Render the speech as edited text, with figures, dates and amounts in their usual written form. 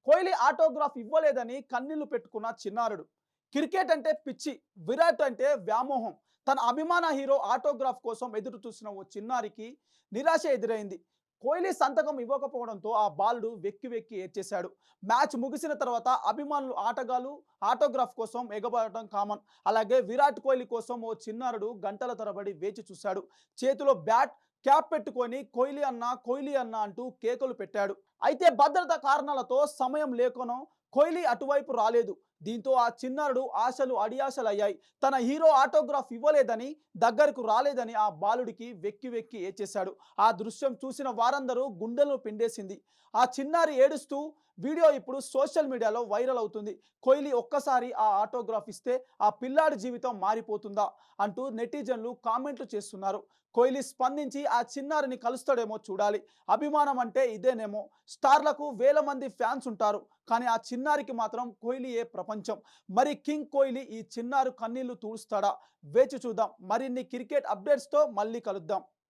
Kohli autograph ఇవ్వలేదని కన్నీళ్లు పెట్టుకున్న చిన్నారుడు. క్రికెట్ అంటే పిచ్చి, విరాట్ అంటే వ్యామోహం. తన అభిమాన హీరో ఆటోగ్రాఫ్ కోసం ఎదురు చూసిన ఓ చిన్నారికి నిరాశ ఎదురైంది. కోహ్లీ సంతకం ఇవ్వకపోవడంతో ఆ బాలుడు వెక్కి వెక్కి ఏడ్చేశాడు. మ్యాచ్ ముగిసిన తర్వాత అభిమానులు ఆటగాళ్లు ఆటోగ్రాఫ్ కోసం ఎగబడటం కామన్. అలాగే విరాట్ కోహ్లీ కోసం ఓ చిన్నారుడు గంటల తరబడి వేచి చూశాడు. చేతిలో బ్యాట్, క్యాప్ పెట్టుకొని కోహ్లీ అన్న అంటూ కేకలు పెట్టాడు. అయితే భద్రతా కారణాలతో సమయం లేకనో కోహ్లీ అటువైపు రాలేదు. దీంతో ఆ చిన్నారుడు ఆశలు అడియాశలయ్యాయి. తన హీరో ఆటోగ్రాఫ్ ఇవ్వలేదని, దగ్గరకు రాలేదని ఆ బాలుడికి వెక్కి వెక్కి ఏడ్చేశాడు. ఆ దృశ్యం చూసిన వారందరూ గుండెలను పిండేసింది. ఆ చిన్నారి ఏడుస్తూ వీడియో ఇప్పుడు సోషల్ మీడియాలో వైరల్ అవుతుంది. కోహ్లీ ఒక్కసారి ఆ ఆటోగ్రాఫ్ ఇస్తే ఆ పిల్లాడి జీవితం మారిపోతుందా అంటూ నెటిజన్లు కామెంట్లు చేస్తున్నారు. కోహ్లీ స్పందించి ఆ చిన్నారిని కలుస్తాడేమో చూడాలి. అభిమానం అంటే ఇదేనేమో. స్టార్లకు వేల మంది ఫ్యాన్స్ ఉంటారు, కానీ ఆ చిన్నారికి మాత్రం కోహ్లీయే ప్రపంచం. మరి కింగ్ కోహ్లీ ఈ చిన్నారు కన్నీళ్లు తుడుస్తాడా? వేచి చూద్దాం. మరిన్ని క్రికెట్ అప్డేట్స్తో మళ్ళీ కలుద్దాం.